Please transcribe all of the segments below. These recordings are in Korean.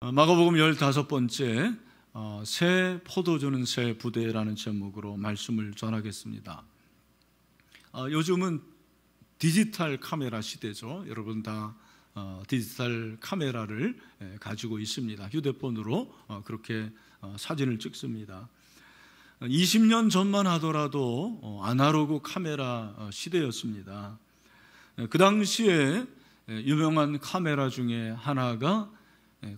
마가복음 15번째 새 포도주는 새 부대라는 제목으로 말씀을 전하겠습니다. 요즘은 디지털 카메라 시대죠. 여러분 다 디지털 카메라를 가지고 있습니다. 휴대폰으로 그렇게 사진을 찍습니다. 20년 전만 하더라도 아날로그 카메라 시대였습니다. 그 당시에 유명한 카메라 중에 하나가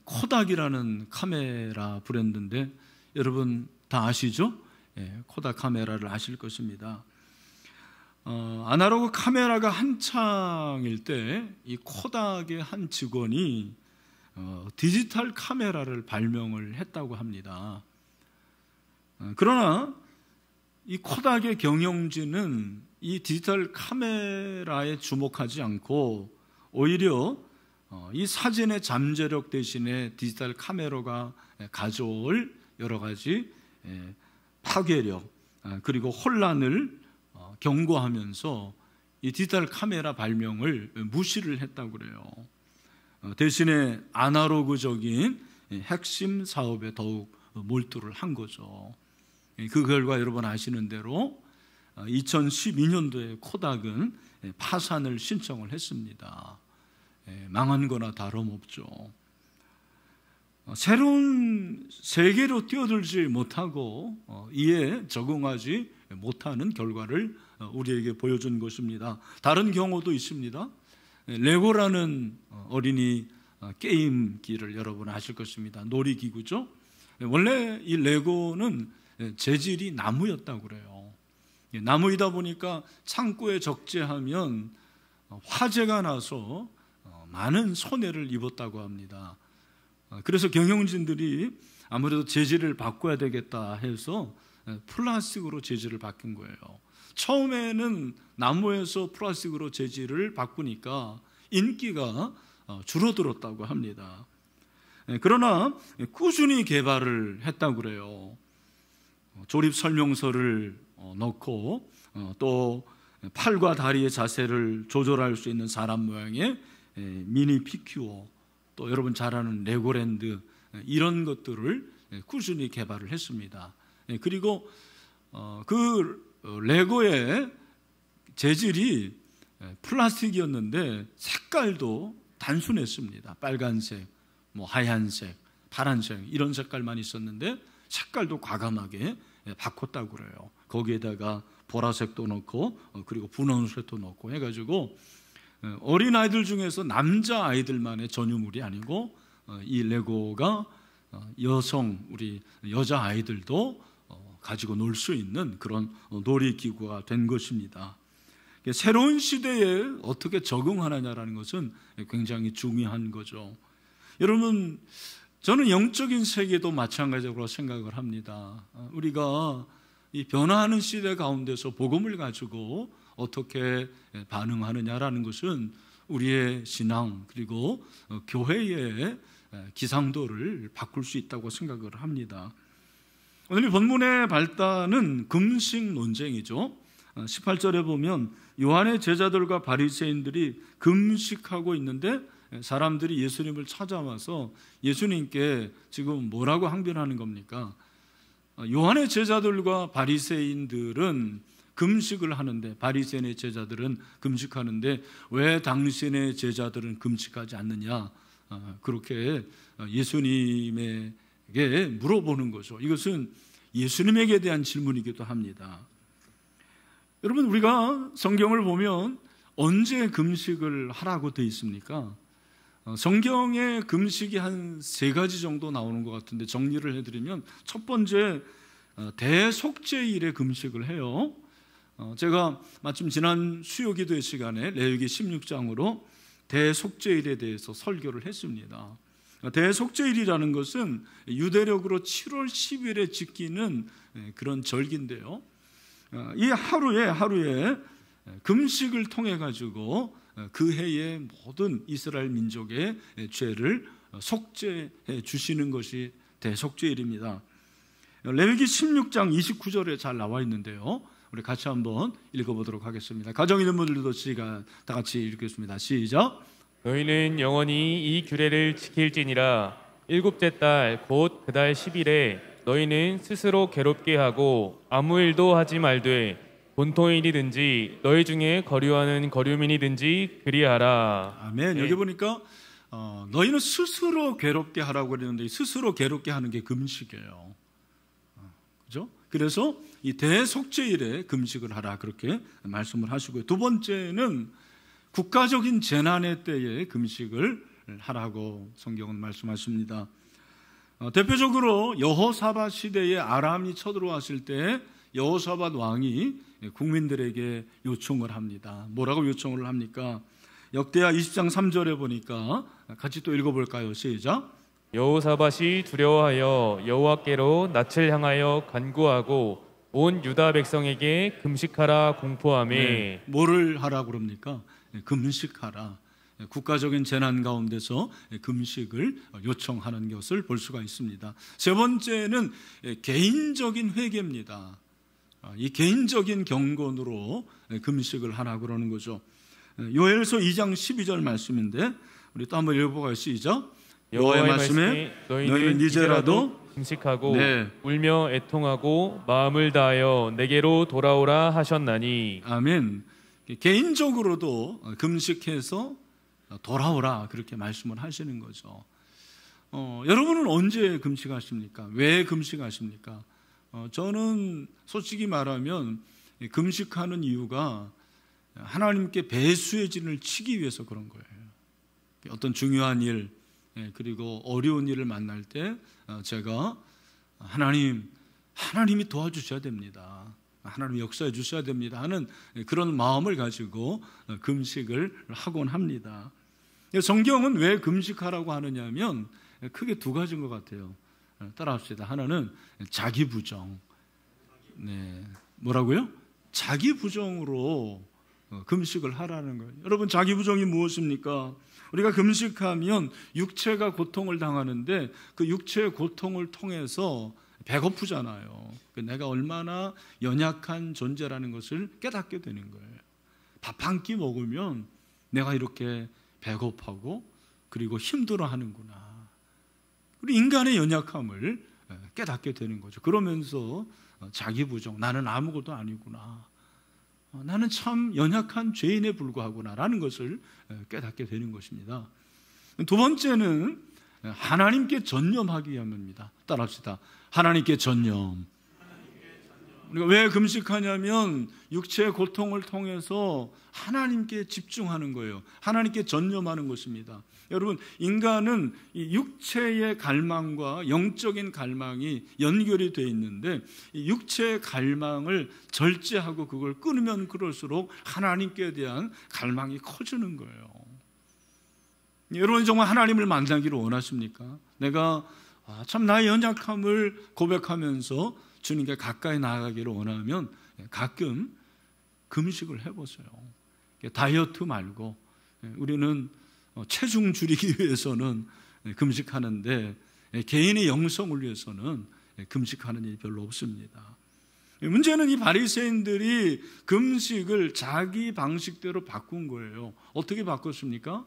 코닥이라는 카메라 브랜드인데 여러분 다 아시죠? 코닥 카메라를 아실 것입니다. 아날로그 카메라가 한창일 때 이 코닥의 한 직원이 디지털 카메라를 발명을 했다고 합니다. 그러나 이 코닥의 경영진은 이 디지털 카메라에 주목하지 않고 오히려 이 사진의 잠재력 대신에 디지털 카메라가 가져올 여러 가지 파괴력 그리고 혼란을 경고하면서 이 디지털 카메라 발명을 무시를 했다고 그래요. 대신에 아날로그적인 핵심 사업에 더욱 몰두를 한 거죠. 그 결과 여러분 아시는 대로 2012년도에 코닥은 파산을 신청을 했습니다. 망한 거나 다름없죠. 새로운 세계로 뛰어들지 못하고 이에 적응하지 못하는 결과를 우리에게 보여준 것입니다. 다른 경우도 있습니다. 레고라는 어린이 게임기를 여러분 아실 것입니다. 놀이기구죠. 원래 이 레고는 재질이 나무였다고 그래요. 나무이다 보니까 창고에 적재하면 화재가 나서 많은 손해를 입었다고 합니다. 그래서 경영진들이 아무래도 재질을 바꿔야 되겠다 해서 플라스틱으로 재질을 바꾼 거예요. 처음에는 나무에서 플라스틱으로 재질을 바꾸니까 인기가 줄어들었다고 합니다. 그러나 꾸준히 개발을 했다고 그래요. 조립 설명서를 넣고 또 팔과 다리의 자세를 조절할 수 있는 사람 모양의 미니 피규어, 또 여러분 잘 아는 레고랜드, 이런 것들을 꾸준히 개발을 했습니다. 그리고 그 레고의 재질이 플라스틱이었는데 색깔도 단순했습니다. 빨간색, 하얀색, 파란색 이런 색깔만 있었는데 색깔도 과감하게 바꿨다고 그래요. 거기에다가 보라색도 넣고 그리고 분홍색도 넣고 해가지고 어린아이들 중에서 남자아이들만의 전유물이 아니고 이 레고가 우리 여자아이들도 가지고 놀 수 있는 그런 놀이기구가 된 것입니다. 새로운 시대에 어떻게 적응하느냐라는 것은 굉장히 중요한 거죠. 여러분, 저는 영적인 세계도 마찬가지로 생각을 합니다. 우리가 이 변화하는 시대 가운데서 복음을 가지고 어떻게 반응하느냐라는 것은 우리의 신앙 그리고 교회의 기상도를 바꿀 수 있다고 생각을 합니다. 오늘 본문의 발단은 금식 논쟁이죠. 18절에 보면 요한의 제자들과 바리새인들이 금식하고 있는데 사람들이 예수님을 찾아와서 예수님께 지금 뭐라고 항변하는 겁니까? 요한의 제자들과 바리새인들은 금식을 하는데 바리새인의 제자들은 금식하는데 왜 당신의 제자들은 금식하지 않느냐, 그렇게 예수님에게 물어보는 거죠. 이것은 예수님에게 대한 질문이기도 합니다. 여러분, 우리가 성경을 보면 언제 금식을 하라고 되어 있습니까? 성경에 금식이 한 3가지 정도 나오는 것 같은데 정리를 해드리면 첫 번째 대속죄일에 금식을 해요. 제가 마침 지난 수요기도의 시간에 레위기 16장으로 대속죄일에 대해서 설교를 했습니다. 대속죄일이라는 것은 유대력으로 7월 10일에 지키는 그런 절기인데요, 이 하루에 금식을 통해 가지고 그 해의 모든 이스라엘 민족의 죄를 속죄해 주시는 것이 대속죄일입니다. 레위기 16장 29절에 잘 나와 있는데요, 우리 같이 한번 읽어보도록 하겠습니다. 가정 있는 분들도 다 같이 읽겠습니다. 시작. 너희는 영원히 이 규례를 지킬지니라. 일곱째 달 곧 그 달 10일에 너희는 스스로 괴롭게 하고 아무 일도 하지 말되 본토인이든지 너희 중에 거류하는 거류민이든지 그리하라. 아멘. 네. 여기 보니까 너희는 스스로 괴롭게 하라고 그랬는데 스스로 괴롭게 하는 게 금식이에요. 그죠? 그래서 이 대속죄일에 금식을 하라 그렇게 말씀을 하시고요. 두 번째는 국가적인 재난의 때에 금식을 하라고 성경은 말씀하십니다. 대표적으로 여호사밧 시대에 아람이 쳐들어왔을 때 여호사밧 왕이 국민들에게 요청을 합니다. 뭐라고 요청을 합니까? 역대하 20장 3절에 보니까 같이 또 읽어볼까요? 시작. 여호사밧이 두려워하여 여호와께로 낯을 향하여 간구하고 온 유다 백성에게 금식하라 공포하며. 네, 뭐를 하라고 그럽니까? 금식하라. 국가적인 재난 가운데서 금식을 요청하는 것을 볼 수가 있습니다. 세 번째는 개인적인 회개입니다. 이 개인적인 경건으로 금식을 하라 그러는 거죠. 요엘서 2장 12절 말씀인데 우리 또 한번 읽어보고 시작. 여호와의 말씀에 너희는 이제라도 금식하고 울며 애통하고 마음을 다하여 내게로 돌아오라 하셨나니. 아멘. 개인적으로도 금식해서 돌아오라 그렇게 말씀을 하시는 거죠. 여러분은 언제 금식하십니까? 왜 금식하십니까? 저는 솔직히 말하면 금식하는 이유가 하나님께 배수의 진을 치기 위해서 그런 거예요. 어떤 중요한 일 그리고 어려운 일을 만날 때 제가 하나님이 도와주셔야 됩니다. 하나님이 역사해 주셔야 됩니다 하는 그런 마음을 가지고 금식을 하곤 합니다. 성경은 왜 금식하라고 하느냐 하면 크게 두 가지인 것 같아요. 따라합시다. 하나는 자기 부정. 뭐라고요? 자기 부정으로 금식을 하라는 거예요. 여러분, 자기 부정이 무엇입니까? 우리가 금식하면 육체가 고통을 당하는데 그 육체의 고통을 통해서 배고프잖아요. 내가 얼마나 연약한 존재라는 것을 깨닫게 되는 거예요. 밥 한 끼 먹으면 내가 이렇게 배고파고 그리고 힘들어하는구나. 우리 인간의 연약함을 깨닫게 되는 거죠. 그러면서 자기 부정, 나는 아무것도 아니구나. 나는 참 연약한 죄인에 불과하구나라는 것을 깨닫게 되는 것입니다. 두 번째는 하나님께 전념하기 위함입니다. 따라합시다. 하나님께 전념. 우리가 왜 금식하냐면 육체의 고통을 통해서 하나님께 집중하는 거예요. 하나님께 전념하는 것입니다. 여러분, 인간은 이 육체의 갈망과 영적인 갈망이 연결이 되어 있는데 이 육체의 갈망을 절제하고 그걸 끊으면 그럴수록 하나님께 대한 갈망이 커지는 거예요. 여러분, 정말 하나님을 만나기를 원하십니까? 내가 참 나의 연약함을 고백하면서 주님께 가까이 나아가기를 원하면 가끔 금식을 해보세요. 다이어트 말고 우리는 체중 줄이기 위해서는 금식하는데 개인의 영성을 위해서는 금식하는 일이 별로 없습니다. 문제는 이 바리새인들이 금식을 자기 방식대로 바꾼 거예요. 어떻게 바꿨습니까?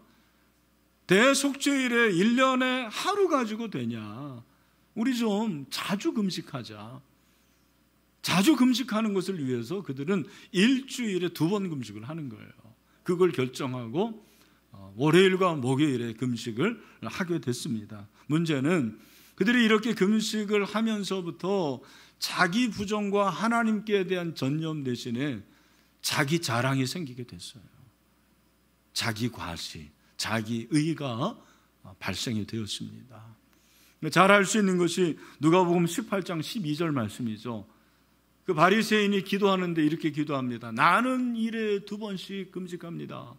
대속죄일에 1년에 하루 가지고 되냐? 우리 좀 자주 금식하자. 자주 금식하는 것을 위해서 그들은 일주일에 2번 금식을 하는 거예요. 그걸 결정하고 월요일과 목요일에 금식을 하게 됐습니다. 문제는 그들이 이렇게 금식을 하면서부터 자기 부정과 하나님께 대한 전념 대신에 자기 자랑이 생기게 됐어요. 자기 과시, 자기 의가 발생이 되었습니다. 잘 알 수 있는 것이 누가복음 18장 12절 말씀이죠. 그 바리새인이 기도하는데 이렇게 기도합니다. 나는 일에 2번씩 금식합니다.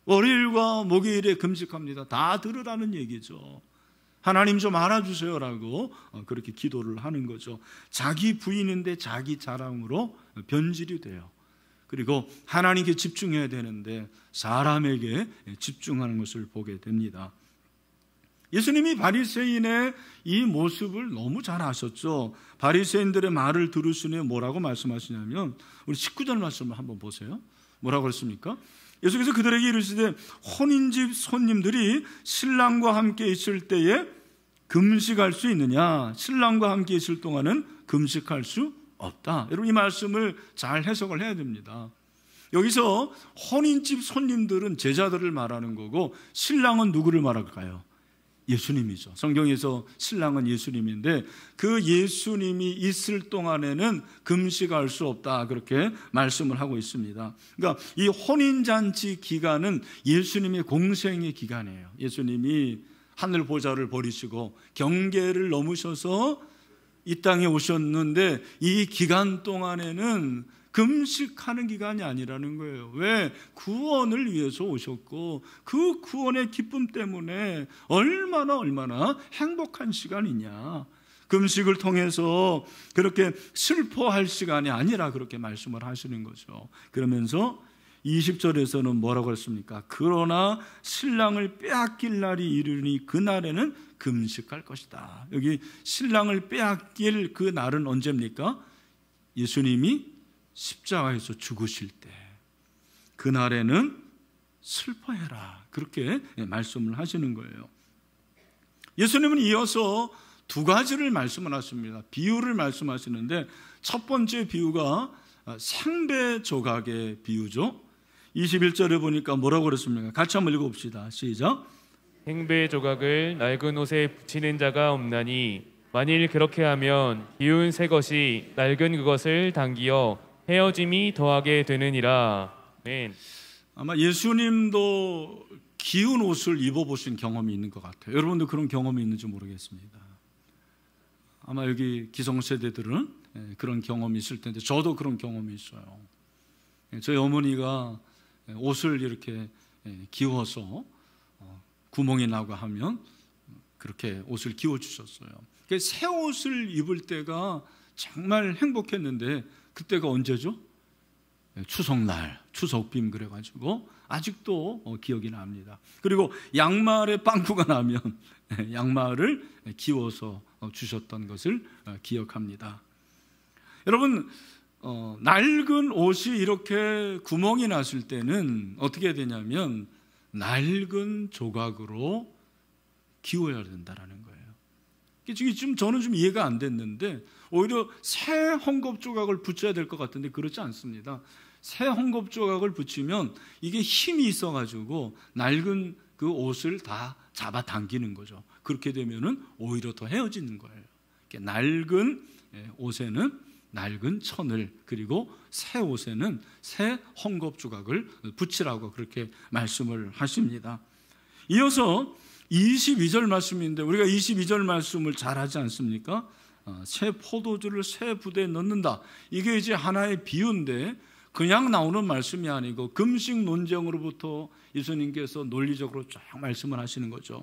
월요일과 목요일에 금식합니다. 다 들으라는 얘기죠. 하나님 좀 알아주세요라고 그렇게 기도를 하는 거죠. 자기 부인인데 자기 자랑으로 변질이 돼요. 그리고 하나님께 집중해야 되는데 사람에게 집중하는 것을 보게 됩니다. 예수님이 바리새인의 이 모습을 너무 잘 아셨죠. 바리새인들의 말을 들으시니 뭐라고 말씀하시냐면 우리 19절 말씀을 한번 보세요. 뭐라고 그랬습니까? 예수께서 그들에게 이르시되 혼인집 손님들이 신랑과 함께 있을 때에 금식할 수 있느냐? 신랑과 함께 있을 동안은 금식할 수 없다. 여러분, 이 말씀을 잘 해석을 해야 됩니다. 여기서 혼인집 손님들은 제자들을 말하는 거고, 신랑은 누구를 말할까요? 예수님이죠. 성경에서 신랑은 예수님인데, 그 예수님이 있을 동안에는 금식할 수 없다, 그렇게 말씀을 하고 있습니다. 그러니까 이 혼인잔치 기간은 예수님의 공생의 기간이에요. 예수님이 하늘 보좌를 버리시고 경계를 넘으셔서 이 땅에 오셨는데, 이 기간 동안에는 금식하는 기간이 아니라는 거예요. 왜? 구원을 위해서 오셨고, 그 구원의 기쁨 때문에 얼마나 행복한 시간이냐. 금식을 통해서 그렇게 슬퍼할 시간이 아니라 그렇게 말씀을 하시는 거죠. 그러면서 20절에서는 뭐라고 했습니까? 그러나 신랑을 빼앗길 날이 이르니 그날에는 금식할 것이다. 여기 신랑을 빼앗길 그 날은 언제입니까? 예수님이 십자가에서 죽으실 때, 그날에는 슬퍼해라, 그렇게 말씀을 하시는 거예요. 예수님은 이어서 두 가지를 말씀을 하십니다. 비유를 말씀하시는데, 첫 번째 비유가 생배 조각의 비유죠. 21절에 보니까 뭐라고 그랬습니까? 같이 한번 읽어봅시다. 시작. 생배 조각을 낡은 옷에 붙이는 자가 없나니 만일 그렇게 하면 기운 새 것이 낡은 그것을 당기어 헤어짐이 더하게 되느니라. 아멘. 아마 예수님도 기운 옷을 입어보신 경험이 있는 것 같아요. 여러분도 그런 경험이 있는지 모르겠습니다. 아마 여기 기성세대들은 그런 경험이 있을 텐데, 저도 그런 경험이 있어요. 저희 어머니가 옷을 이렇게 기워서 구멍이 나고 하면 그렇게 옷을 기워주셨어요. 새 옷을 입을 때가 정말 행복했는데, 그때가 언제죠? 추석날, 추석빔 그래가지고 아직도 기억이 납니다. 그리고 양말에 빵꾸가 나면 양말을 기워서 주셨던 것을 기억합니다. 여러분, 낡은 옷이 이렇게 구멍이 났을 때는 어떻게 되냐면 낡은 조각으로 기워야 된다라는 거예요. 지금 저는 좀 이해가 안 됐는데, 오히려 새 헝겊 조각을 붙여야 될 것 같은데 그렇지 않습니다. 새 헝겊 조각을 붙이면 이게 힘이 있어가지고 낡은 그 옷을 다 잡아당기는 거죠. 그렇게 되면은 오히려 더 헤어지는 거예요. 낡은 옷에는 낡은 천을, 그리고 새 옷에는 새 헝겊 조각을 붙이라고 그렇게 말씀을 하십니다. 이어서 22절 말씀인데, 우리가 22절 말씀을 잘 하지 않습니까? 새 포도주를 새 부대에 넣는다. 이게 이제 하나의 비유인데, 그냥 나오는 말씀이 아니고 금식 논쟁으로부터 예수님께서 논리적으로 쫙 말씀을 하시는 거죠.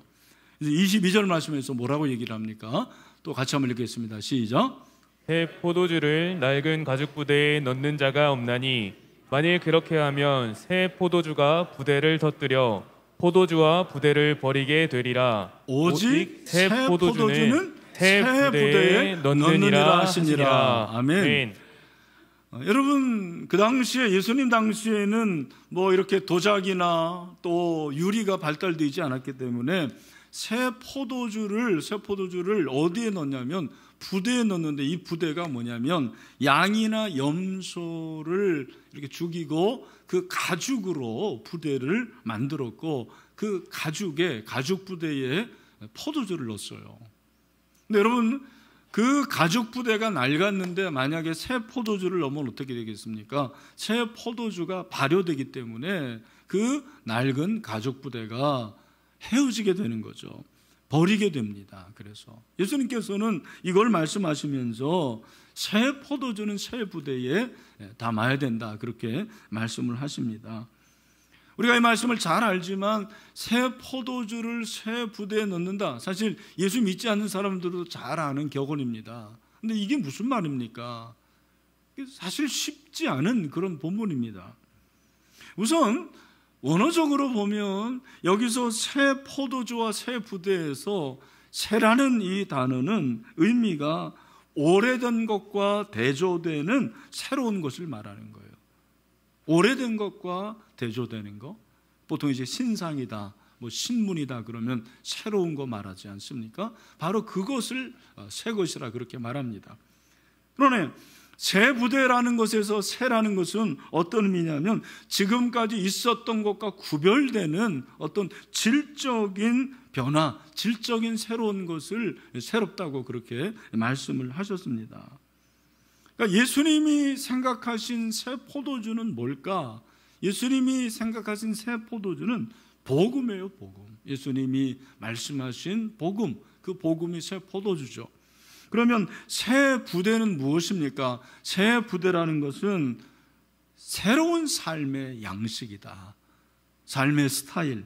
22절 말씀에서 뭐라고 얘기를 합니까? 또 같이 한번 읽겠습니다. 시작. 새 포도주를 낡은 가죽 부대에 넣는 자가 없나니 만일 그렇게 하면 새 포도주가 부대를 터뜨려 포도주와 부대를 버리게 되리라. 오직 새 포도주는 새 부대에 넣느니라 하시니라. 아멘. 여러분, 그 당시에, 예수님 당시에는 뭐 이렇게 도자기나 또 유리가 발달되지 않았기 때문에 새 포도주를 어디에 넣냐면 부대에 넣는데, 이 부대가 뭐냐면 양이나 염소를 이렇게 죽이고 그 가죽으로 부대를 만들었고, 그 가죽 부대에 포도주를 넣었어요. 근데 여러분, 그 가죽 부대가 낡았는데 만약에 새 포도주를 넣으면 어떻게 되겠습니까? 새 포도주가 발효되기 때문에 그 낡은 가죽 부대가 헤어지게 되는 거죠. 버리게 됩니다. 그래서 예수님께서는 이걸 말씀하시면서 새 포도주는 새 부대에 담아야 된다, 그렇게 말씀을 하십니다. 우리가 이 말씀을 잘 알지만 새 포도주를 새 부대에 넣는다, 사실 예수 믿지 않는 사람들도 잘 아는 격언입니다. 근데 이게 무슨 말입니까? 사실 쉽지 않은 그런 본문입니다. 우선 원어적으로 보면 여기서 새 포도주와 새 부대에서 새라는 이 단어는 의미가 오래된 것과 대조되는 새로운 것을 말하는 거예요. 오래된 것과 대조되는 것, 보통 이제 신상이다, 뭐 신문이다 그러면 새로운 거 말하지 않습니까? 바로 그것을 새 것이라 그렇게 말합니다. 그러네, 새 부대라는 것에서 새라는 것은 어떤 의미냐면 지금까지 있었던 것과 구별되는 어떤 질적인 변화, 질적인 새로운 것을 새롭다고 그렇게 말씀을 하셨습니다. 그러니까 예수님이 생각하신 새 포도주는 뭘까? 예수님이 생각하신 새 포도주는 복음이에요, 복음. 예수님이 말씀하신 복음, 그 복음이 새 포도주죠. 그러면 새 부대는 무엇입니까? 새 부대라는 것은 새로운 삶의 양식이다. 삶의 스타일,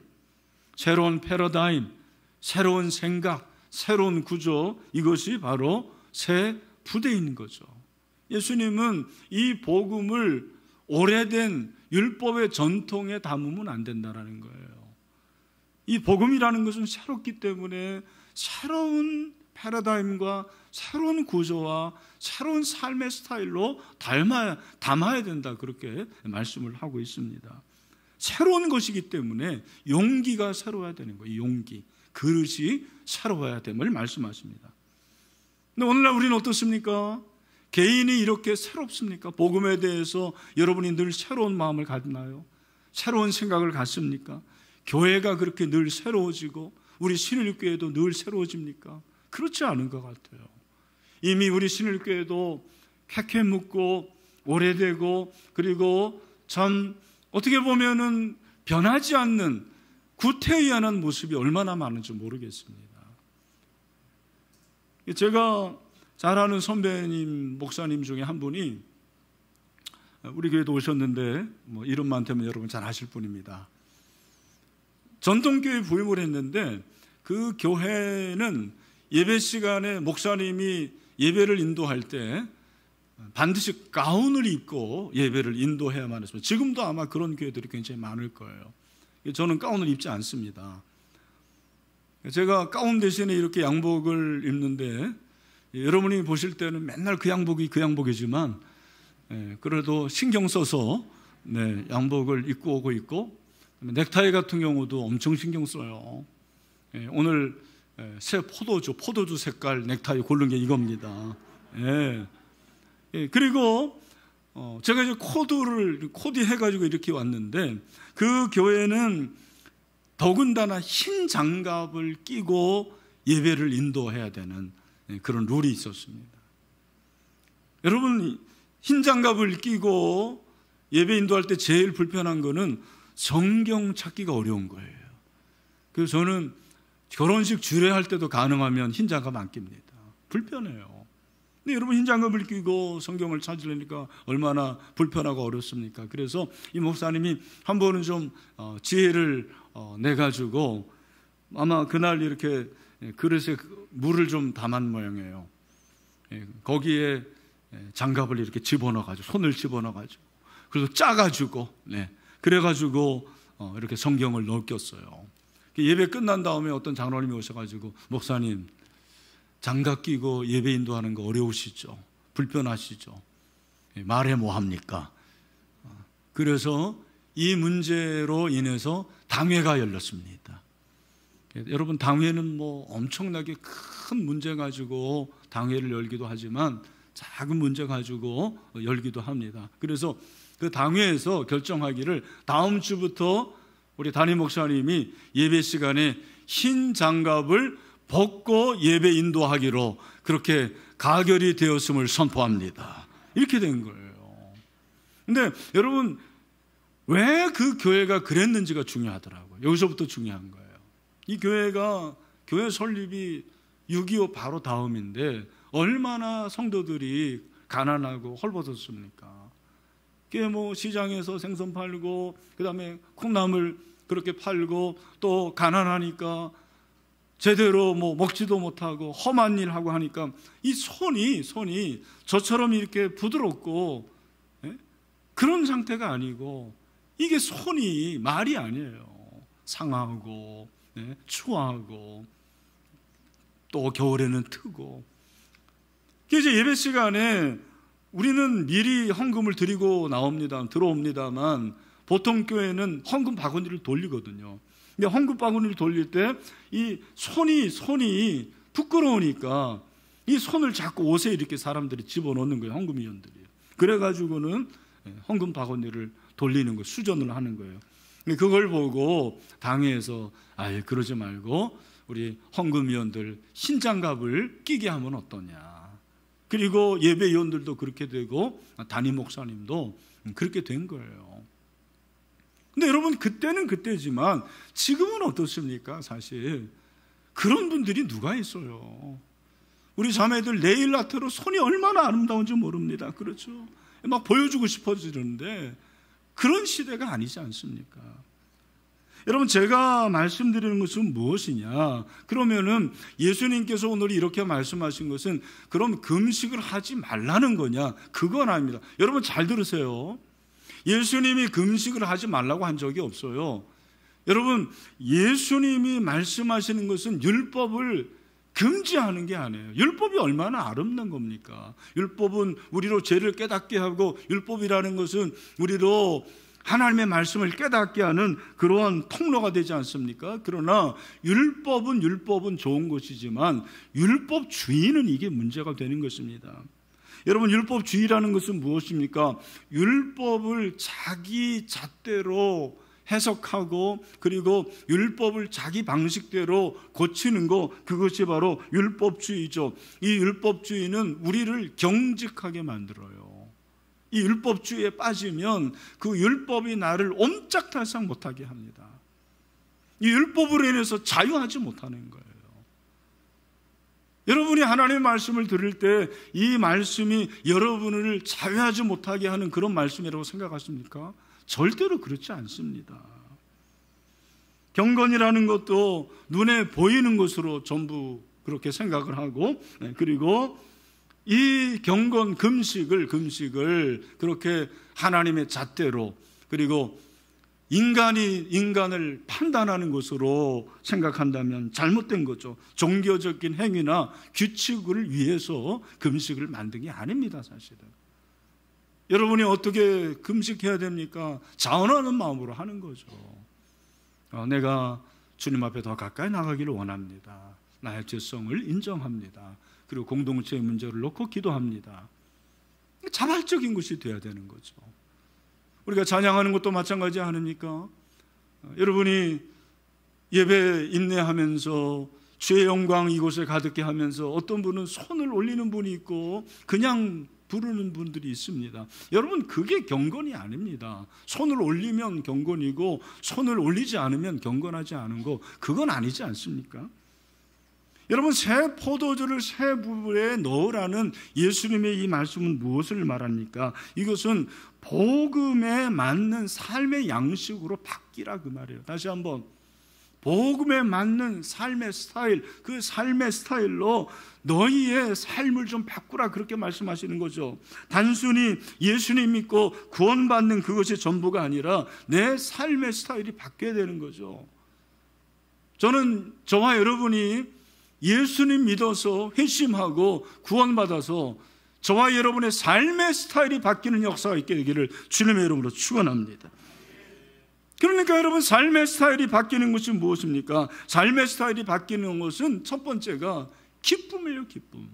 새로운 패러다임, 새로운 생각, 새로운 구조, 이것이 바로 새 부대인 거죠. 예수님은 이 복음을 오래된 율법의 전통에 담으면 안 된다는 거예요. 이 복음이라는 것은 새롭기 때문에 새로운 패러다임과 새로운 구조와 새로운 삶의 스타일로 담아야 된다, 그렇게 말씀을 하고 있습니다. 새로운 것이기 때문에 용기가 새로워야 되는 거예요. 용기, 그릇이 새로워야 됨을 말씀하십니다. 근데 오늘날 우리는 어떻습니까? 개인이 이렇게 새롭습니까? 복음에 대해서 여러분이 늘 새로운 마음을 갖나요? 새로운 생각을 갖습니까? 교회가 그렇게 늘 새로워지고 우리 신일교회도 늘 새로워집니까? 그렇지 않은 것 같아요. 이미 우리 신일교회도 캐캐 묻고 오래되고, 그리고 참 어떻게 보면은 변하지 않는 구태의연한 모습이 얼마나 많은지 모르겠습니다. 제가 잘 아는 선배님, 목사님 중에 한 분이 우리 교회도 오셨는데 뭐 이름만 대면 여러분 잘 아실 분입니다. 전통교회 부임을 했는데 그 교회는 예배 시간에 목사님이 예배를 인도할 때 반드시 가운을 입고 예배를 인도해야만 했습니다. 지금도 아마 그런 교회들이 굉장히 많을 거예요. 저는 가운을 입지 않습니다. 제가 가운 대신에 이렇게 양복을 입는데 여러분이 보실 때는 맨날 그 양복이 그 양복이지만 그래도 신경 써서 양복을 입고 오고 있고, 넥타이 같은 경우도 엄청 신경 써요. 오늘 새 포도주 색깔 넥타이 고른 게 이겁니다. 그리고 제가 이제 코디 해가지고 이렇게 왔는데 그 교회는 더군다나 흰 장갑을 끼고 예배를 인도해야 되는 그런 룰이 있었습니다. 여러분, 흰 장갑을 끼고 예배 인도할 때 제일 불편한 거는 성경 찾기가 어려운 거예요. 그래서 저는 결혼식 주례할 때도 가능하면 흰 장갑 안 낍니다. 불편해요. 근데 여러분, 흰 장갑을 끼고 성경을 찾으려니까 얼마나 불편하고 어렵습니까? 그래서 이 목사님이 한 번은 좀 지혜를 내가지고 아마 그날 이렇게 그릇에 물을 좀 담은 모양이에요. 거기에 장갑을 이렇게 집어넣어가지고, 손을 집어넣어가지고, 그래서 짜가지고, 그래가지고 이렇게 성경을 넣었어요. 예배 끝난 다음에 어떤 장로님이 오셔가지고, 목사님, 장갑 끼고 예배 인도하는 거 어려우시죠? 불편하시죠? 말해 뭐 합니까? 그래서 이 문제로 인해서 당회가 열렸습니다. 여러분, 당회는 뭐 엄청나게 큰 문제 가지고 당회를 열기도 하지만 작은 문제 가지고 열기도 합니다. 그래서 그 당회에서 결정하기를 다음 주부터 우리 담임 목사님이 예배 시간에 흰 장갑을 벗고 예배 인도하기로 그렇게 가결이 되었음을 선포합니다. 이렇게 된 거예요. 근데 여러분, 왜 그 교회가 그랬는지가 중요하더라고요. 여기서부터 중요한 거예요. 이 교회가 교회 설립이 6.25 바로 다음인데 얼마나 성도들이 가난하고 헐벗었습니까? 그게 뭐 시장에서 생선 팔고 그다음에 콩나물 그렇게 팔고 또 가난하니까 제대로 뭐 먹지도 못하고 험한 일 하고 하니까 이 손이 저처럼 이렇게 부드럽고 그런 상태가 아니고, 이게 손이 말이 아니에요. 상하고 추하고 또 겨울에는 트고. 이제 예배 시간에 우리는 미리 헌금을 들어옵니다만 보통 교회는 헌금 바구니를 돌리거든요. 근데 헌금 바구니를 돌릴 때 이 손이 부끄러우니까 이 손을 자꾸 옷에 이렇게 사람들이 집어넣는 거예요. 헌금위원들이. 그래가지고는 헌금 바구니를 돌리는 거예요. 수전을 하는 거예요. 그걸 보고 당회에서 아예 그러지 말고 우리 헌금위원들 흰장갑을 끼게 하면 어떠냐. 그리고 예배위원들도 그렇게 되고 담임 목사님도 그렇게 된 거예요. 근데 여러분, 그때는 그때지만 지금은 어떻습니까? 사실 그런 분들이 누가 있어요? 우리 자매들 네일 아트로 손이 얼마나 아름다운지 모릅니다. 그렇죠? 막 보여주고 싶어지는데 그런 시대가 아니지 않습니까? 여러분, 제가 말씀드리는 것은 무엇이냐? 그러면은 예수님께서 오늘 이렇게 말씀하신 것은 그럼 금식을 하지 말라는 거냐? 그건 아닙니다. 여러분 잘 들으세요. 예수님이 금식을 하지 말라고 한 적이 없어요. 여러분, 예수님이 말씀하시는 것은 율법을 금지하는 게 아니에요. 율법이 얼마나 아름다운 겁니까? 율법은 우리로 죄를 깨닫게 하고, 율법이라는 것은 우리로 하나님의 말씀을 깨닫게 하는 그러한 통로가 되지 않습니까? 그러나 율법은 좋은 것이지만 율법주의는 이게 문제가 되는 것입니다. 여러분, 율법주의라는 것은 무엇입니까? 율법을 자기 잣대로 해석하고 그리고 율법을 자기 방식대로 고치는 거, 그것이 바로 율법주의죠. 이 율법주의는 우리를 경직하게 만들어요. 이 율법주의에 빠지면 그 율법이 나를 옴짝달싹 못하게 합니다. 이 율법으로 인해서 자유하지 못하는 거예요. 여러분이 하나님의 말씀을 들을 때 이 말씀이 여러분을 자유하지 못하게 하는 그런 말씀이라고 생각하십니까? 절대로 그렇지 않습니다. 경건이라는 것도 눈에 보이는 것으로 전부 그렇게 생각을 하고, 그리고 이 경건 금식을 그렇게 하나님의 잣대로, 그리고 인간이 인간을 판단하는 것으로 생각한다면 잘못된 거죠. 종교적인 행위나 규칙을 위해서 금식을 만든 게 아닙니다, 사실은. 여러분이 어떻게 금식해야 됩니까? 자원하는 마음으로 하는 거죠. 내가 주님 앞에 더 가까이 나가기를 원합니다. 나의 죄성을 인정합니다. 그리고 공동체의 문제를 놓고 기도합니다. 자발적인 것이 돼야 되는 거죠. 우리가 찬양하는 것도 마찬가지 아닙니까? 여러분이 예배 인내하면서 주의 영광 이곳에 가득해 하면서 어떤 분은 손을 올리는 분이 있고 그냥 부르는 분들이 있습니다. 여러분, 그게 경건이 아닙니다. 손을 올리면 경건이고 손을 올리지 않으면 경건하지 않은 거, 그건 아니지 않습니까? 여러분, 새 포도주를 새 부에 넣으라는 예수님의 이 말씀은 무엇을 말합니까? 이것은 복음에 맞는 삶의 양식으로 바뀌라, 그 말이에요. 다시 한번, 복음에 맞는 삶의 스타일, 그 삶의 스타일로 너희의 삶을 좀 바꾸라, 그렇게 말씀하시는 거죠. 단순히 예수님 믿고 구원받는 그것이 전부가 아니라 내 삶의 스타일이 바뀌어야 되는 거죠. 저는 저와 여러분이 예수님 믿어서 회심하고 구원받아서 저와 여러분의 삶의 스타일이 바뀌는 역사가 있게 되기를 주님의 이름으로 축원합니다. 그러니까 여러분, 삶의 스타일이 바뀌는 것이 무엇입니까? 삶의 스타일이 바뀌는 것은 첫 번째가 기쁨이에요, 기쁨.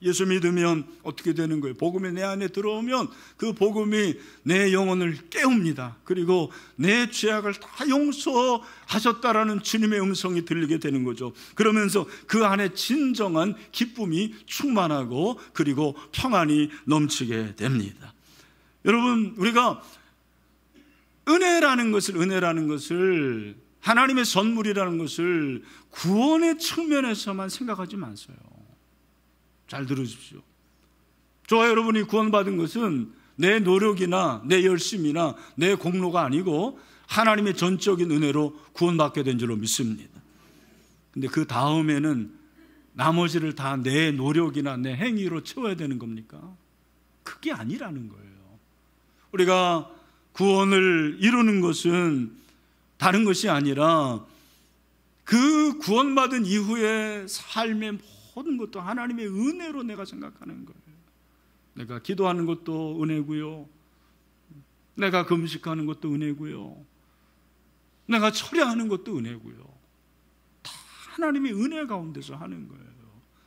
예수 믿으면 어떻게 되는 거예요? 복음이 내 안에 들어오면 그 복음이 내 영혼을 깨웁니다. 그리고 내 죄악을 다 용서하셨다라는 주님의 음성이 들리게 되는 거죠. 그러면서 그 안에 진정한 기쁨이 충만하고 그리고 평안이 넘치게 됩니다. 여러분, 우리가 은혜라는 것을 하나님의 선물이라는 것을 구원의 측면에서만 생각하지 마세요. 잘 들으십시오. 저와 여러분이 구원받은 것은 내 노력이나 내 열심이나 내 공로가 아니고 하나님의 전적인 은혜로 구원받게 된 줄로 믿습니다. 근데 그 다음에는 나머지를 다 내 노력이나 내 행위로 채워야 되는 겁니까? 그게 아니라는 거예요. 우리가 구원을 이루는 것은 다른 것이 아니라 그 구원받은 이후의 삶의 모든 것도 하나님의 은혜로 내가 생각하는 거예요. 내가 기도하는 것도 은혜고요, 내가 금식하는 것도 은혜고요, 내가 처리하는 것도 은혜고요. 다 하나님의 은혜 가운데서 하는 거예요.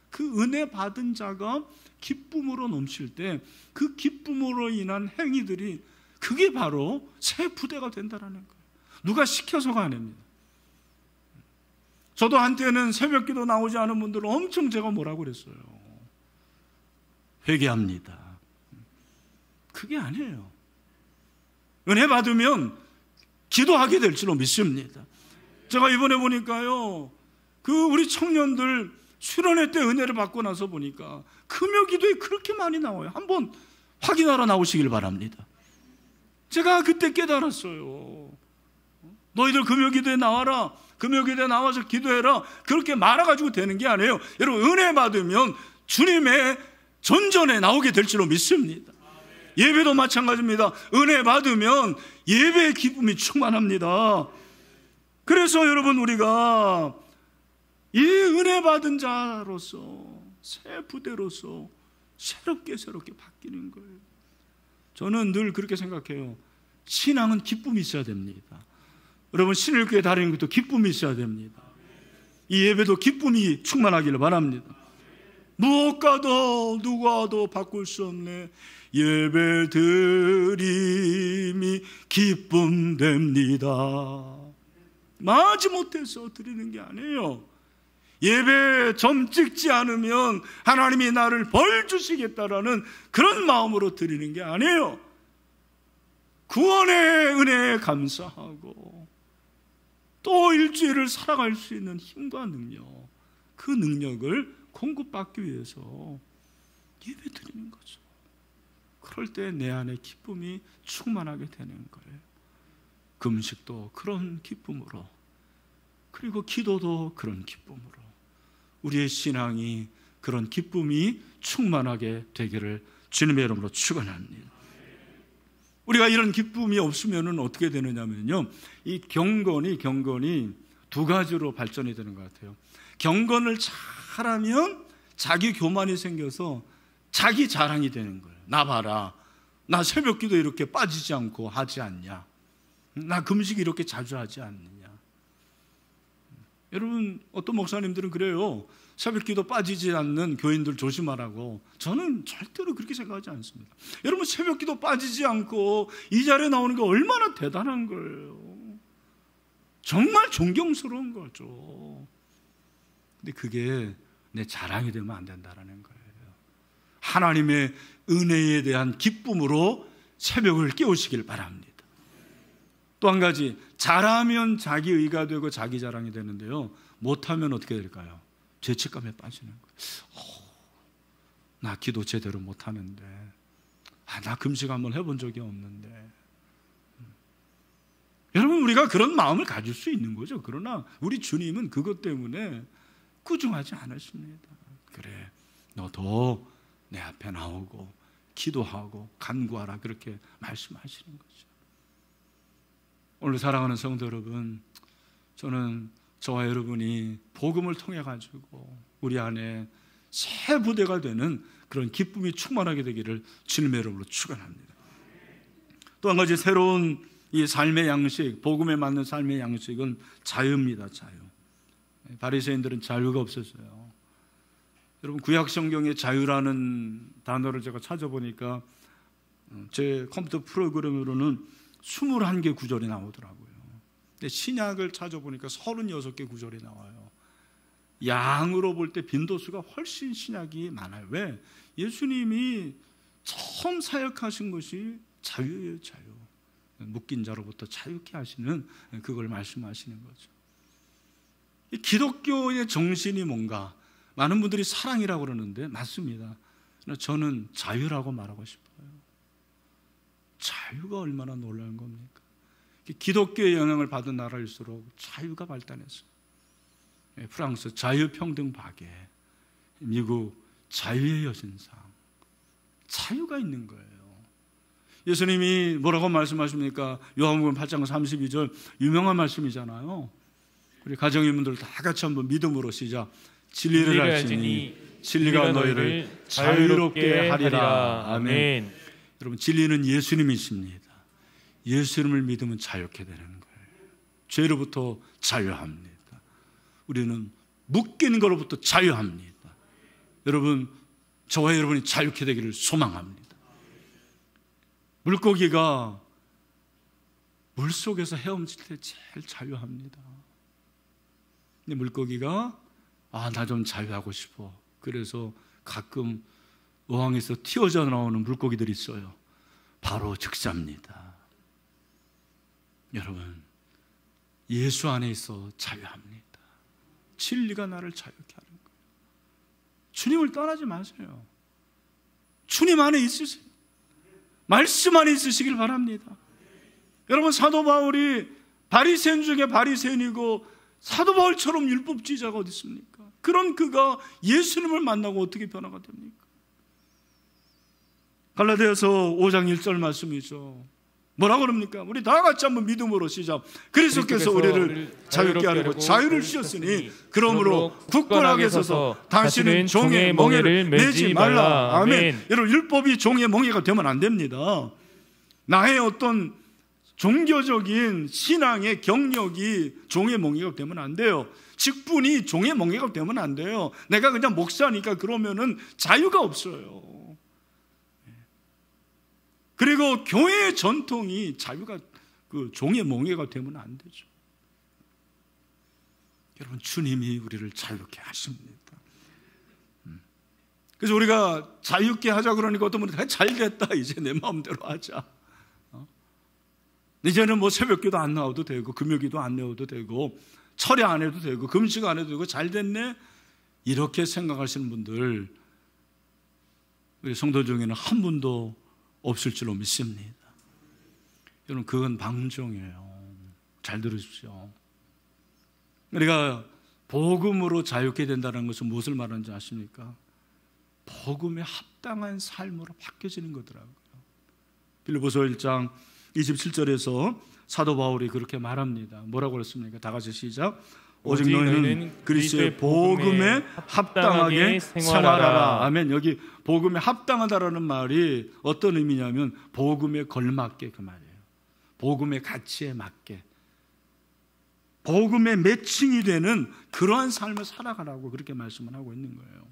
그 은혜 받은 자가 기쁨으로 넘칠 때 그 기쁨으로 인한 행위들이 그게 바로 새 부대가 된다는 거예요. 누가 시켜서가 아닙니다. 저도 한때는 새벽기도 나오지 않은 분들은 엄청 제가 뭐라고 그랬어요. 회개합니다. 그게 아니에요. 은혜 받으면 기도하게 될 줄로 믿습니다. 제가 이번에 보니까요, 우리 청년들 수련회 때 은혜를 받고 나서 보니까 금요 기도에 그렇게 많이 나와요. 한번 확인하러 나오시길 바랍니다. 제가 그때 깨달았어요. 너희들 금요 기도에 나와라. 금요 기도에 나와서 기도해라. 그렇게 말아가지고 되는 게 아니에요. 여러분, 은혜 받으면 주님의 전전에 나오게 될 줄로 믿습니다. 예배도 마찬가지입니다. 은혜 받으면 예배의 기쁨이 충만합니다. 그래서 여러분, 우리가 이 은혜 받은 자로서 새 부대로서 새롭게 바뀌는 거예요. 저는 늘 그렇게 생각해요. 신앙은 기쁨이 있어야 됩니다. 여러분, 신일교회 다니는 것도 기쁨이 있어야 됩니다. 이 예배도 기쁨이 충만하기를 바랍니다. 무엇과도 누구와도 바꿀 수 없네. 예배 드림이 기쁨됩니다. 마지못해서 드리는 게 아니에요. 예배 점 찍지 않으면 하나님이 나를 벌 주시겠다라는 그런 마음으로 드리는 게 아니에요. 구원의 은혜에 감사하고 또 일주일을 살아갈 수 있는 힘과 능력, 그 능력을 공급받기 위해서 예배 드리는 거죠. 그럴 때 내 안에 기쁨이 충만하게 되는 거예요. 금식도 그런 기쁨으로, 그리고 기도도 그런 기쁨으로, 우리의 신앙이 그런 기쁨이 충만하게 되기를 주님의 이름으로 축원합니다. 우리가 이런 기쁨이 없으면 어떻게 되느냐면요, 이 경건이 두 가지로 발전이 되는 것 같아요. 경건을 잘하면 자기 교만이 생겨서 자기 자랑이 되는 거예요. 나 봐라, 나 새벽기도 이렇게 빠지지 않고 하지 않냐, 나 금식 이렇게 자주 하지 않느냐. 여러분, 어떤 목사님들은 그래요. 새벽기도 빠지지 않는 교인들 조심하라고. 저는 절대로 그렇게 생각하지 않습니다. 여러분, 새벽기도 빠지지 않고 이 자리에 나오는 게 얼마나 대단한 거예요. 정말 존경스러운 거죠. 근데 그게 내 자랑이 되면 안 된다는 거예요. 하나님의 은혜에 대한 기쁨으로 새벽을 깨우시길 바랍니다. 또 한 가지, 잘하면 자기 의가 되고 자기 자랑이 되는데요, 못하면 어떻게 될까요? 죄책감에 빠지는 거예요. 나 기도 제대로 못하는데, 나 금식 한번 해본 적이 없는데. 여러분, 우리가 그런 마음을 가질 수 있는 거죠. 그러나 우리 주님은 그것 때문에 꾸중하지 않으십니다. 그래, 너도 내 앞에 나오고 기도하고 간구하라, 그렇게 말씀하시는 거죠. 오늘 사랑하는 성도 여러분, 저는 저와 여러분이 복음을 통해 가지고 우리 안에 새 부대가 되는 그런 기쁨이 충만하게 되기를 주님의 이름으로 축원합니다. 또 한 가지 새로운 이 삶의 양식, 복음에 맞는 삶의 양식은 자유입니다. 자유. 바리새인들은 자유가 없었어요. 여러분, 구약 성경에 자유라는 단어를 제가 찾아보니까 제 컴퓨터 프로그램으로는 21개 구절이 나오더라고요. 근데 신약을 찾아보니까 36개 구절이 나와요. 양으로 볼 때 빈도수가 훨씬 신약이 많아요. 왜? 예수님이 처음 사역하신 것이 자유예요. 자유. 묶인 자로부터 자유케 하시는, 그걸 말씀하시는 거죠. 이 기독교의 정신이 뭔가, 많은 분들이 사랑이라고 그러는데 맞습니다. 저는 자유라고 말하고 싶어요. 자유가 얼마나 놀라운 겁니까? 기독교의 영향을 받은 나라일수록 자유가 발달했어요. 프랑스 자유평등박애, 미국 자유의 여신상, 자유가 있는 거예요. 예수님이 뭐라고 말씀하십니까? 요한복음 8장 32절 유명한 말씀이잖아요. 우리 가정인분들 다 같이 한번 믿음으로 시작. 진리를 알지니 진리가 너희를 자유롭게 하리라. 아멘. 여러분, 진리는 예수님이십니다. 예수님을 믿으면 자유케 되는 거예요. 죄로부터 자유합니다. 우리는 묶인 것로부터 자유합니다. 여러분, 저와 여러분이 자유케 되기를 소망합니다. 물고기가 물속에서 헤엄칠 때 제일 자유합니다. 근데 물고기가 나 좀 자유하고 싶어. 그래서 가끔 어항에서 튀어져 나오는 물고기들이 있어요. 바로 즉사입니다. 여러분, 예수 안에 있어 자유합니다. 진리가 나를 자유케 하는 거예요. 주님을 떠나지 마세요. 주님 안에 있으세요. 말씀 안에 있으시길 바랍니다. 여러분, 사도 바울이 바리새인 중에 바리새인이고 사도 바울처럼 율법주의자가 어디 있습니까? 그런 그가 예수님을 만나고 어떻게 변화가 됩니까? 갈라디아서 5장 1절 말씀이죠. 뭐라고 그럽니까? 우리 다 같이 한번 믿음으로 시작. 그리스도께서 우리를 자유케 하려고 자유를 주셨으니 그러므로 굳건하게 서서 다시는 종의 멍에를 매지 말라. 아멘. 여러분, 율법이 종의 멍에가 되면 안 됩니다. 나의 어떤 종교적인 신앙의 경력이 종의 멍에가 되면 안 돼요. 직분이 종의 멍에가 되면 안 돼요. 내가 그냥 목사니까 그러면은 자유가 없어요. 그리고 교회의 전통이 자유가 그 종의 멍에가 되면 안 되죠. 여러분, 주님이 우리를 자유케 하십니다. 그래서 우리가 자유케 하자 그러니까 어떤 분이 잘 됐다, 이제 내 마음대로 하자. 이제는 뭐 새벽기도 안 나와도 되고 금요기도 안 나와도 되고 철야 안 해도 되고 금식 안 해도 되고 잘 됐네, 이렇게 생각하시는 분들 우리 성도 중에는 한 분도 없을 줄로 믿습니다. 여러분, 그건 방종이에요. 잘 들으십시오. 우리가 복음으로 자유케 된다는 것은 무엇을 말하는지 아십니까? 복음에 합당한 삶으로 바뀌어지는 거더라고요. 빌립보서 1장 27절에서 사도 바울이 그렇게 말합니다. 뭐라고 그랬습니까? 다 같이 시작. 오직 너희는 그리스도의 복음에 합당하게 생활하라. 아멘. 여기 복음에 합당하다라는 말이 어떤 의미냐면 복음에 걸맞게, 그 말이에요. 복음의 가치에 맞게, 복음에 매칭이 되는 그러한 삶을 살아가라고 그렇게 말씀을 하고 있는 거예요.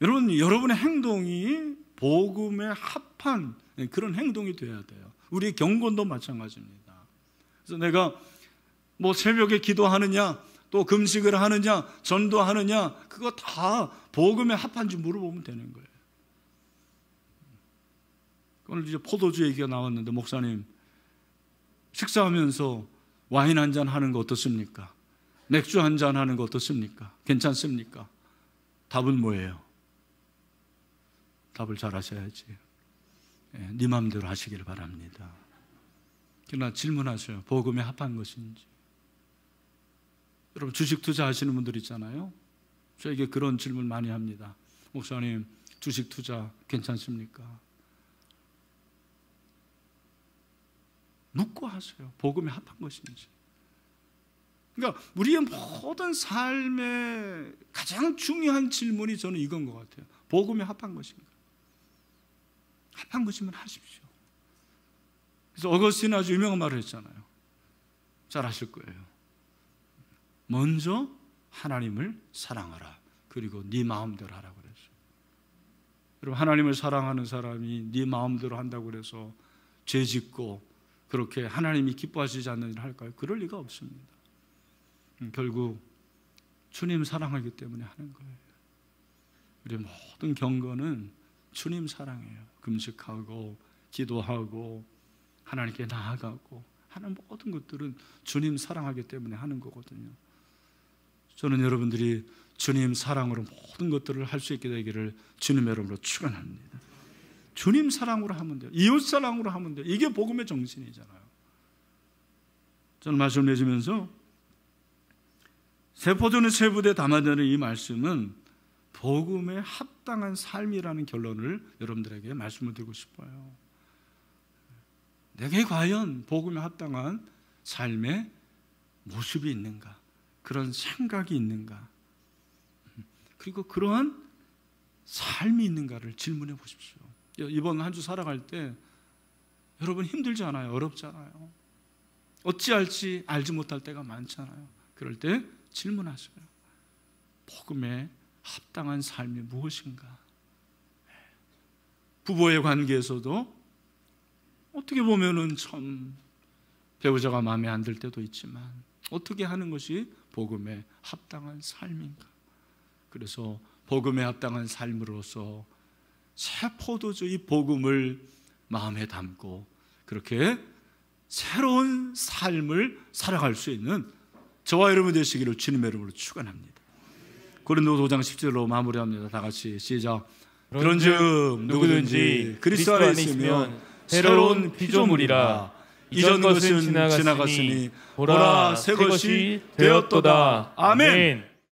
여러분, 여러분의 행동이 복음에 합한 그런 행동이 돼야 돼요. 우리 경건도 마찬가지입니다. 그래서 내가 뭐 새벽에 기도하느냐, 또 금식을 하느냐, 전도하느냐, 그거 다 복음에 합한지 물어보면 되는 거예요. 오늘 이제 포도주 얘기가 나왔는데, 목사님 식사하면서 와인 한잔 하는 거 어떻습니까? 맥주 한잔 하는 거 어떻습니까? 괜찮습니까? 답은 뭐예요? 답을 잘 하셔야지. 네 마음대로 하시길 바랍니다. 그러나 질문하세요. 복음에 합한 것인지. 여러분, 주식 투자하시는 분들 있잖아요. 저에게 그런 질문 많이 합니다. 목사님, 주식 투자 괜찮습니까? 묻고 하세요. 복음에 합한 것인지. 그러니까 우리의 모든 삶의 가장 중요한 질문이 저는 이건 것 같아요. 복음에 합한 것인가? 합한 것이면 하십시오. 그래서 어거스틴 아주 유명한 말을 했잖아요. 잘 아실 거예요. 먼저 하나님을 사랑하라. 그리고 네 마음대로 하라고 그랬어요. 여러분, 하나님을 사랑하는 사람이 네 마음대로 한다고 그래서 죄 짓고 그렇게 하나님이 기뻐하시지 않는 일을 할까요? 그럴 리가 없습니다. 결국 주님 사랑하기 때문에 하는 거예요. 우리 모든 경건은 주님 사랑해요. 금식하고 기도하고 하나님께 나아가고 하는 모든 것들은 주님 사랑하기 때문에 하는 거거든요. 저는 여러분들이 주님 사랑으로 모든 것들을 할 수 있게 되기를 주님의 이름으로 축원합니다. 주님 사랑으로 하면 돼요. 이웃 사랑으로 하면 돼요. 이게 복음의 정신이잖아요. 저는 말씀 내주면서 세포주는 세부대에 담아내는 이 말씀은 복음에 합당한 삶이라는 결론을 여러분들에게 말씀을 드리고 싶어요. 내게 과연 복음에 합당한 삶의 모습이 있는가? 그런 생각이 있는가? 그리고 그러한 삶이 있는가를 질문해 보십시오. 이번 한 주 살아갈 때 여러분 힘들지 않아요? 어렵잖아요. 어찌할지 알지 못할 때가 많잖아요. 그럴 때 질문하세요. 복음에 합당한 삶이 무엇인가? 부부의 관계에서도 어떻게 보면은 참 배우자가 마음에 안 들 때도 있지만 어떻게 하는 것이 복음에 합당한 삶인가? 그래서 복음에 합당한 삶으로서 새 포도주 이 복음을 마음에 담고 그렇게 새로운 삶을 살아갈 수 있는 저와 여러분 되시기를 주님의 이름으로 축원합니다. 고린도서 5장 10절로 마무리합니다. 다 같이 시작. 그런즉 누구든지 그리스도 안에 있으면 새로운 피조물이라. 이전 것은 지나갔으니 보라 새 것이 되었도다. 아멘.